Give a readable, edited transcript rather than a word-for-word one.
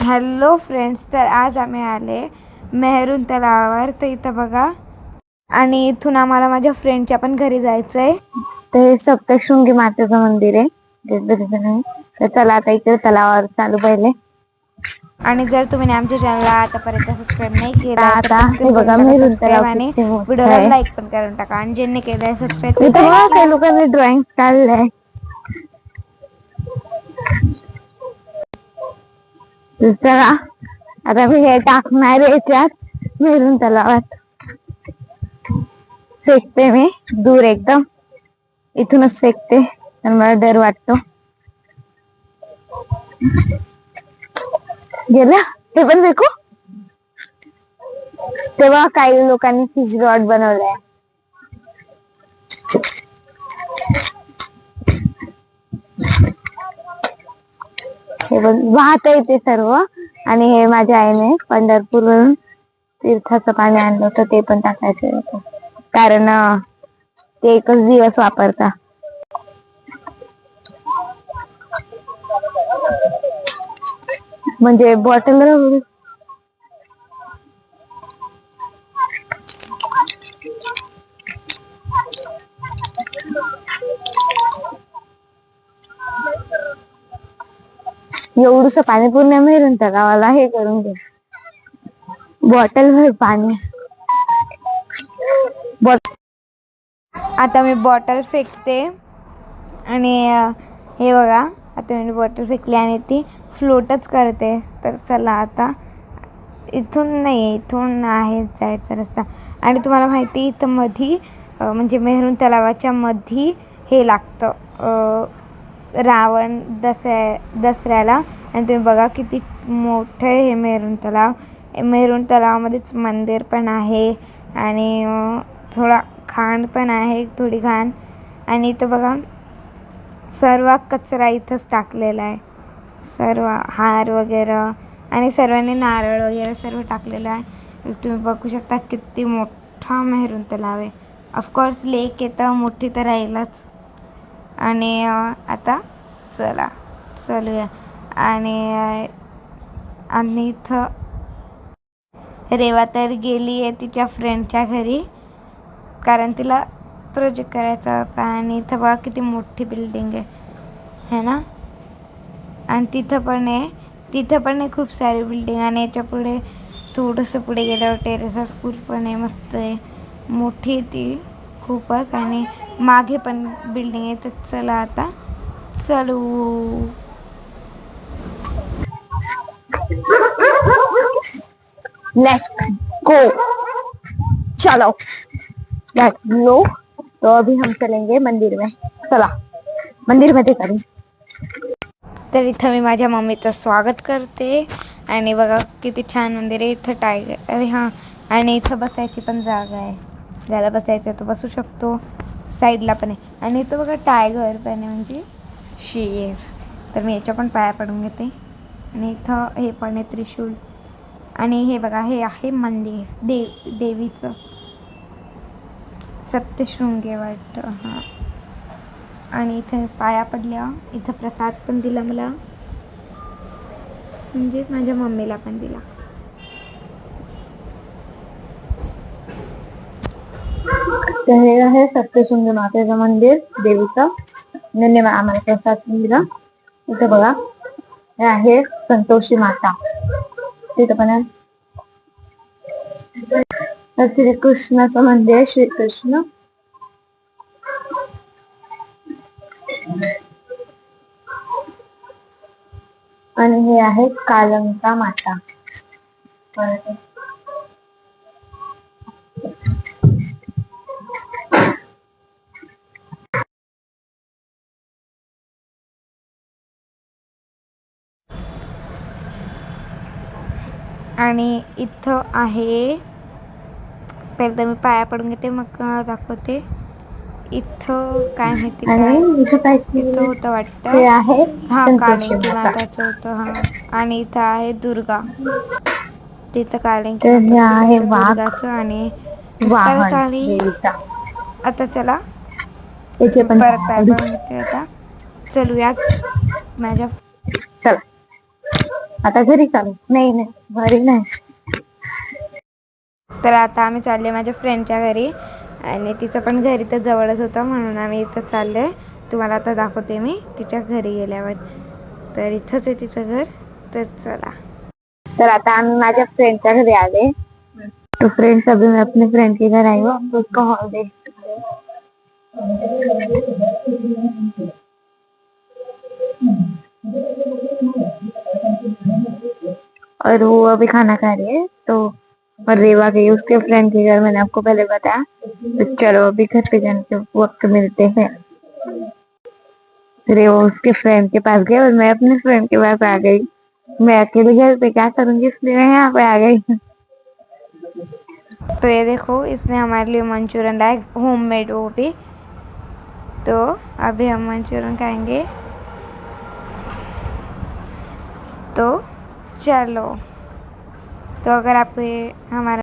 Hello friends, तर आज आम्ही आले मेहरून तलावावर. तर इथं बघा, आणि इथून आम्हाला माझ्या फ्रेंडच्या पण घरी जायचं आहे. ते सप्तशृंगी मातेचं मंदिर आहे. तर चला आता इकडे तलावावर चालू पहिले. आणि जर तुम्ही आमच्या चॅनलला आतापर्यंत सबस्क्राईब नाही केलाय तर आता पटकन हे करून बघा टाका मेहरून सबस्क्राईब, तलाव आणि किती मोठं व्हिडिओला आहे. लाईक पण करून टाका. आणि ज्यांनी केलंय सबस्क्राईब तर इथं बघा काही थँक्यू. लोकांनी ड्रॉइंग काढलंय. चला आता मी हे टाकणार याच्यात मेहरून तलावात. फेकते मी दूर एकदम, इथूनच फेकते तर मला डर वाटतो. गेला ते पण फेकू. तेव्हा काही लोकांनी फिश रॉड बनवलाय. हे पण वाहत येते सर्व. आणि हे माझ्या आईने पंढरपूरवरून तीर्थाचं पाणी आणलं होतं, ते पण टाकायचं होतं कारण ते एकच दिवस वापरता. म्हणजे बॉटल एवढूस पाणी पूर्ण मेहरून तलावाला हे करून घे. बॉटल भर पाणी. आता मी बॉटल फेकते. आणि हे बघा, आता मी बॉटल फेकली आणि ती फ्लोटच करते. तर चला आता इथून नाही, इथून आहे जायचा रस्ता. आणि तुम्हाला माहिती इथं मधी म्हणजे मेहरून तलावाच्या मधी हे लागतं रावण दसऱ्याला. आणि तुम्ही बघा किती मोठं हे मेहरून तलाव. मेहरून तलावामध्येच मंदिर पण आहे आणि थोडा खाण पण आहे, थोडी घाण. आणि इथं बघा सर्व कचरा इथंच टाकलेला आहे, सर्व हार वगैरे. आणि सर्वांनी नारळ वगैरे सर्व टाकलेलं आहे. तुम्ही बघू शकता किती मोठा मेहरून तलाव आहे. ऑफकोर्स लेक येतं मोठी तर राहीलच. आणि आता चला चलूया. आणि इथं रेवा तर गेली आहे तिच्या फ्रेंडच्या घरी, कारण तिला प्रोजेक्ट करायचा होता. आणि इथं बघा किती मोठी बिल्डिंग आहे ना. आणि तिथं पण आहे खूप सारी बिल्डिंग. आणि याच्या पुढे थोडंसं पुढे गेल्यावर टेरेसा स्कूल पण आहे, मस्त आहे, मोठी आहे ती खूपच. आणि मागे पण बिल्डिंग आहे. तर चला आता चलू. Let's go. चलो लेट्स गो. तो अभी हम चलेंगे मंदिर में. चला मंदिर मध्ये करू. तर इथं मी माझ्या मम्मीचं स्वागत करते. आणि बघा किती छान मंदिर आहे. इथं टायगर, अरे हां, आणि इथं बसायची पण जागा आहे. ज्याला बसायचं तो बसू शकतो. साईडला पण आहे. आणि इथं बघा टायगर पण आहे, म्हणजे शेर. तर मी याच्या पण पाया पडून घेते. आणि इथं हे पण आहे त्रिशूल. आणि हे बघा, हे आहे मंदिर देवीचं, सप्तशृंगी वाटतं, हां. आणि इथं मी पाया पडल्या. इथं प्रसाद पण दिला मला, म्हणजे माझ्या मम्मीला पण दिला. तर हे आहे सप्तशृंगी मातेचं मंदिर देवीचं. त्यांनी आम्हाला प्रसाद दिला. इथं बघा हे आहे संतोषी माता, तिथं पण आहे. श्रीकृष्णाचं मंदिर, श्रीकृष्ण. आणि हे आहे कालंका माता. आणि इथं आहे, पहिलं तर मी पाया पडून घेते मग दाखवते. इथं काय माहिती काय इथं होतं वाटतं, हे आहे हां, संतोषी कालिंकी माता. माताचं होतं, हां. आणि इथं आहे दुर्गा, तिथं कालिंकी तर हे माताचं तिथं आहे होतं वाघ, दुर्गाचं. आणि परत वाहन आली. देवीचा. आता चला त्याचे पण परत पाया पडू. पडून घेते. आता चलूया माझ्या. चला आता घरी चालू. नाही नाही, घरी नाही. तर आता आम्ही चालले माझ्या फ्रेंडच्या घरी आणि तिचं पण घर इथं जवळच होतं म्हणून आम्ही इथं चाललो आहे. तुम्हाला आता दाखवते मी तिच्या घरी गेल्यावर. तर इथंच आहे तिचं घर. तर चला. तर आता आम्ही माझ्या फ्रेंडच्या घरी आले. तो फ्रेंड्स अभी मैं अपने फ्रेंड के घर आई हूँ. आपको उसका हॉल दे. और वो अभी खाना खा रही है. तो और रेवा गई उसके फ्रेंड के घर, मैंने आपको पहले बताया. तो चलो अभी घर पे जाने के वक्त मिलते हैं. रेवा उसके फ्रेंड के पास गई और मैं अपने फ्रेंड के पास आ गई. मैं अकेले घर पे क्या करूंगी, इसलिए मैं यहाँ पे आ गई. तो ये देखो इसने हमारे लिए मंचूरियन लाया, होममेड वो भी. तो अभी हम मंचूरियन खाएंगे. तो चलो. तो अगर आपको ये हमारा